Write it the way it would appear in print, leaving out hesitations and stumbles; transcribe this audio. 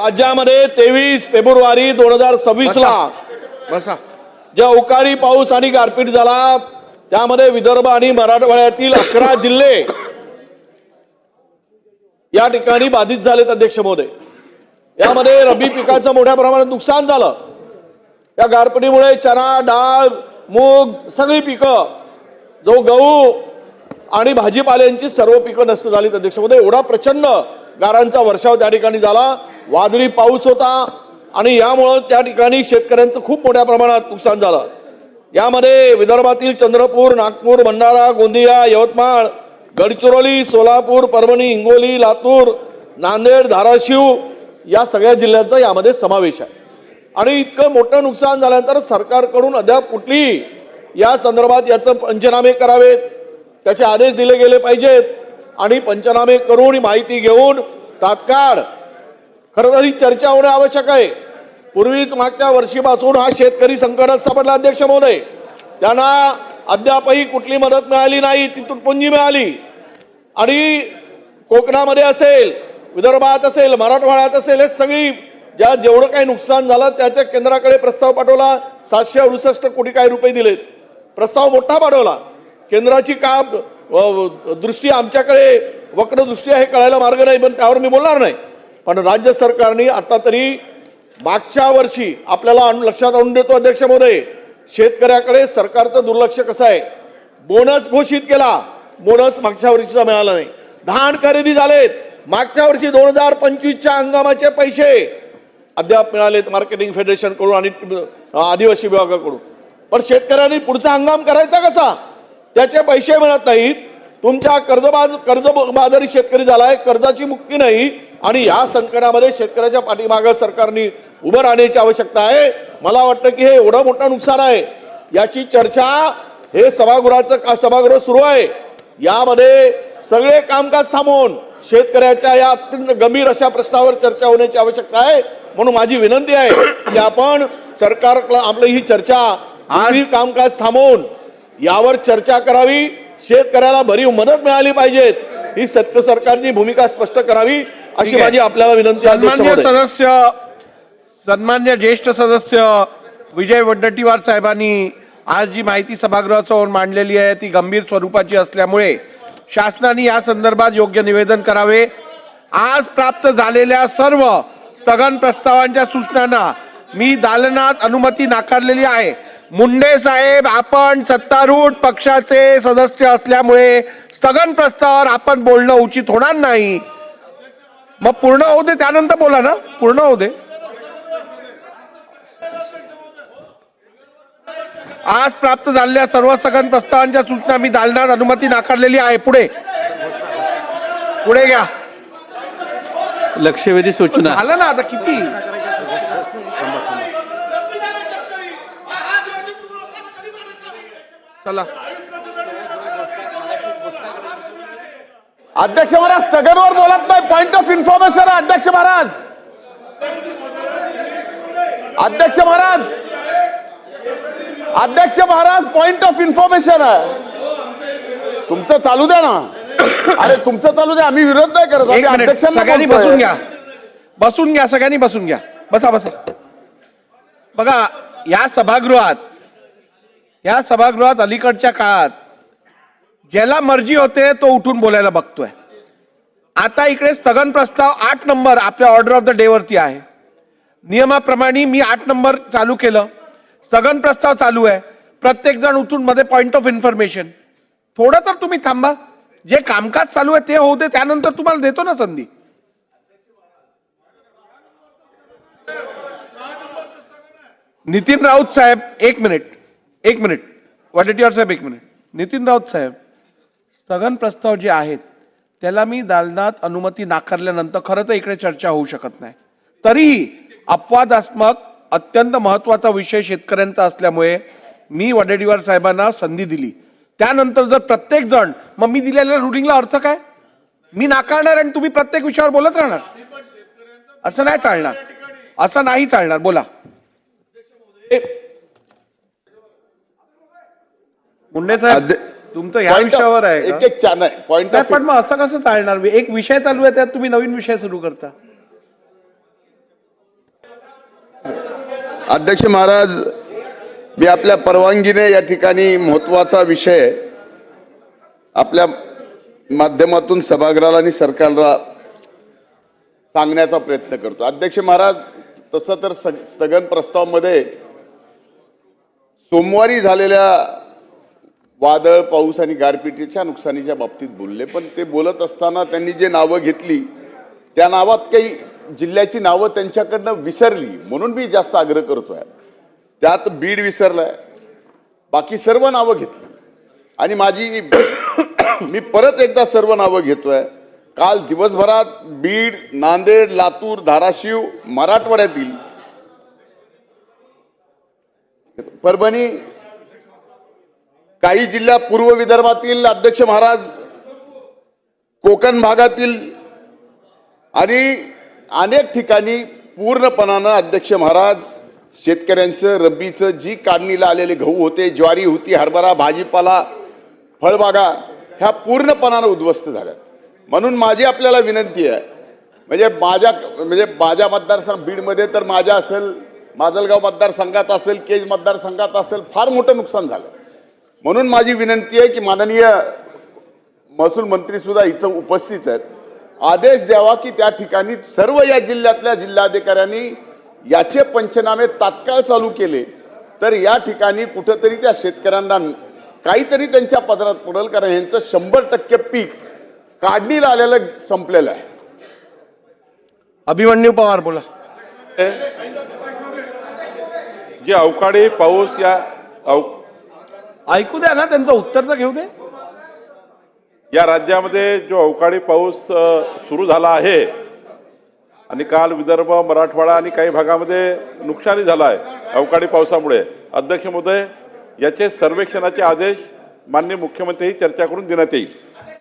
राज्यामध्ये 23 फेब्रुवारी 2026 ला ज्या अवकाळी पाऊस आणि गारपीट झाला त्यामध्ये विदर्भ आणि मराठवाड्यातील 11 जिल्हे या ठिकाणी बाधित झालेत अध्यक्ष महोदय। यामध्ये रब्बी पिकाचं मोठ्या प्रमाणात नुकसान झालं। या गारपिटीमुळे चणा, डाळ, मूग सगळी पिकं, जो गहू आणि भाजीपाल्यांची सर्व पिकं नष्ट झालीत अध्यक्ष महोदय। एवढा प्रचंड गारांचा वर्षाव त्या ठिकाणी झाला, वादळी पाऊस होता आणि यामुळे त्या ठिकाणी शेतकऱ्यांचं खूप मोठ्या प्रमाणात नुकसान झालं। यामध्ये विदर्भातील चंद्रपूर, नागपूर, भंडारा, गोंदिया, यवतमाळ, गडचिरोली, सोलापूर, परभणी, हिंगोली, लातूर, नांदेड, धाराशिव या सगळ्या जिल्ह्यांचा यामध्ये समावेश आहे। आणि इतकं मोठं नुकसान झाल्यानंतर सरकारकडून अद्याप कुठली या संदर्भात याचं पंचनामे करावेत, त्याचे आदेश दिले गेले पाहिजेत आणि पंचनामे करून माहिती घेऊन तात्काळ खरं तर ही चर्चा होणे आवश्यक आहे। पूर्वीच मागच्या वर्षीपासून हा शेतकरी संकटात सापडला अध्यक्ष महोदय। त्यांना अद्यापही कुठली मदत मिळाली नाही, ती तुटपुंजी मिळाली। आणि कोकणामध्ये असेल, विदर्भात असेल, मराठवाड्यात असेल, हे सगळी जेवढं काही नुकसान झालं त्याच्या केंद्राकडे प्रस्ताव पाठवला। 768 कोटी काही रुपये दिलेत, प्रस्ताव मोठा पाठवला। केंद्राची का दृष्टी आमच्याकडे वक्र दृष्टी आहे कळायला मार्ग नाही, पण त्यावर मी बोलणार नाही। पण राज्य सरकारने आता तरी मागच्या वर्षी आपल्याला लक्षात आणून देतो अध्यक्ष महोदय, शेतकऱ्याकडे सरकारचं दुर्लक्ष कसं आहे। बोनस घोषित केला, बोनस मागच्या वर्षीचा मिळाला नाही। धान खरेदी झालेत, मागच्या वर्षी 2025च्या हंगामाचे पैसे अद्याप मिळालेत मार्केटिंग फेडरेशन कडून आणि आदिवासी विभागाकडून। पण शेतकऱ्यांनी पुढचा हंगाम करायचा कसा, त्याचे पैसे मिळत नाहीत। तुमच्या कर्जबाजारी शेतकरी झालाय, कर्जाची मुक्ती नाही। आणि या संकटामध्ये शेतकऱ्याच्या पाठीमागे सरकारने उभं राहण्याची आवश्यकता आहे। मला वाटतं की हे एवढं मोठं नुकसान आहे, याची चर्चा हे सभागृह सुरू आहे, यामध्ये सगळे कामकाज थांबवून शेतकऱ्याच्या या अत्यंत गंभीर अशा प्रश्नावर चर्चा होण्याची आवश्यकता आहे। म्हणून माझी विनंती आहे की आपण सरकारला आपली ही चर्चा आणि कामकाज थांबवून यावर चर्चा करावी, शेतकऱ्याला भरीव मदत मिळाली पाहिजे, ही सरकारची भूमिका स्पष्ट करावी अशी माझी आपल्याला विनंती आहे। सन्मान्य ज्येष्ठ सदस्य विजय वडेट्टीवार साहेबांनी आज जी माहिती सभागृहासमोर मांडलेली आहे ती गंभीर स्वरूपाची असल्यामुळे शासनाने या संदर्भात योग्य निवेदन करावे। आज प्राप्त झालेल्या सर्व स्थगन प्रस्तावांच्या सूचनांना मी दालनात अनुमती नाकारलेली आहे। मुंडे साहेब, आपण सत्तारूढ पक्षाचे सदस्य असल्यामुळे स्थगन प्रस्तावावर आपण बोलणं उचित होणार नाही। मग पूर्ण होऊ दे, त्यानंतर बोला ना, पूर्ण होऊ दे। आज प्राप्त झालेल्या सर्व स्थगन प्रस्तावांच्या सूचना मी दालनात अनुमती नाकारलेली आहे। पुढे पुढे घ्या। लक्षवेधी सूचना झालं ना आता किती। चला अध्यक्ष महाराज स्थगनवर बोलत नाही, पॉइंट ऑफ इन्फॉर्मेशन आहे अध्यक्ष महाराज। अध्यक्ष महाराज, अध्यक्ष महाराज, पॉइंट ऑफ इन्फॉर्मेशन आहे। तुमचं चालू द्या ना, अरे तुमचं चालू द्या, आम्ही विरोध नाही करत। सगळ्यांनी बसून घ्या, बसून घ्या, सगळ्यांनी बसून घ्या, बसा बसा। बघा, या सभागृहात अलीकडच्या काळात ज्याला मर्जी होते तो उठून बोलायला बघतोय। आता इकडे स्थगन प्रस्ताव 8 नंबर आपल्या ऑर्डर ऑफ द डे वरती आहे। नियमाप्रमाणे मी 8 नंबर चालू केलं, स्थगन प्रस्ताव चालू आहे। प्रत्येक जण उठून मध्ये पॉइंट ऑफ इन्फॉर्मेशन। थोडं तर तुम्ही थांबा, जे कामकाज चालू आहे ते होऊ दे, त्यानंतर तुम्हाला देतो ना संधी। नितीन राऊत साहेब, एक मिनिट वडेट्टीवार साहेब, एक मिनिट। नितीन राऊत साहेब, स्थगन प्रस्ताव जे आहेत त्याला मी दालनात अनुमती नाकारल्यानंतर खरं तर इकडे चर्चा होऊ शकत नाही। तरीही अपवादात्मक अत्यंत महत्वाचा विषय शेतकऱ्यांचा असल्यामुळे मी वडेट्टीवार साहेबांना संधी दिली। त्यानंतर जर प्रत्येक जण, मग मी दिलेल्या रुलिंगला अर्थ काय, मी नाकारणार आणि तुम्ही प्रत्येक विषयावर बोलत राहणार, असं नाही चालणार, असं नाही चालणार। बोला मुंडे साहेब, तुमचं या विषयावर आहे पॉइंट। पण मग असं कसं चालणार, एक विषय चालू आहे त्यात तुम्ही नवीन विषय सुरू करता। अध्यक्ष महाराज, मी आपल्या परवानगीने या ठिकाणी महत्वाचा विषय आपल्या माध्यमातून सभागृहाला आणि सरकारला सांगण्याचा प्रयत्न करतो. अध्यक्ष महाराज, तसं तर स्थगन प्रस्तावामध्ये सोमवारी झालेल्या वादळ, पाऊस आणि गारपिटीच्या नुकसानीच्या बाबतीत बोलले, पण ते बोलत असताना त्यांनी जे नावं घेतली त्या नावात काही जिल्ह्याची नावं त्यांच्याकडनं विसरली, म्हणून मी जास्त आग्रह करतोय. त्यात बीड विसरलाय, बाकी सर्व नावं घेतली. आणि मी परत एकदा सर्व नावं घेतोय. काल दिवसभरात बीड, नांदेड, लातूर, धाराशिव, मराठवाड्यातील, परभणी, काही जिल्हा पूर्व विदर्भातील, अध्यक्ष महाराज कोकण भागातील आणि अनेक ठिकाणी पूर्णपणानं अध्यक्ष महाराज शेतकऱ्यांचं रब्बीचं जी काढणीला आलेले गहू होते, ज्वारी होती, हरभरा, भाजीपाला, फळबागा ह्या पूर्णपणानं उद्ध्वस्त झाल्या. म्हणून माझी आपल्याला विनंती आहे, म्हणजे माझ्या मतदारसंघ बीडमध्ये तर माझ्या असेल, माजलगाव मतदारसंघात असेल, केज मतदारसंघात असेल, फार मोठं नुकसान झालं. म्हणून माझी विनंती आहे की माननीय महसूल मंत्री सुद्धा इथं उपस्थित आहेत, आदेश द्यावा की त्या ठिकाणी सर्व या जिल्ह्यातल्या जिल्हाधिकाऱ्यांनी याचे पंचनामे तात्काळ चालू केले तर या ठिकाणी कुठंतरी त्या शेतकऱ्यांना काहीतरी त्यांच्या पदरात पडेल, कारण यांचं 100% पीक काढणीला आलेलं संपलेलं आहे. अभिमन्यू पवार बोला. जे अवकाळी पाऊस ऐकू द्या ना, त्यांचं उत्तर तर घेऊ दे. या राज्यामध्ये जो अवकाळी पाऊस सुरू झाला आहे आणि काल विदर्भ, मराठवाडा आणि काही भागामध्ये नुकसानी झालं आहे अवकाळी पावसामुळे, अध्यक्ष महोदय, याचे सर्वेक्षणाचे आदेश माननीय मुख्यमंत्री चर्चा करून देण्यात येईल.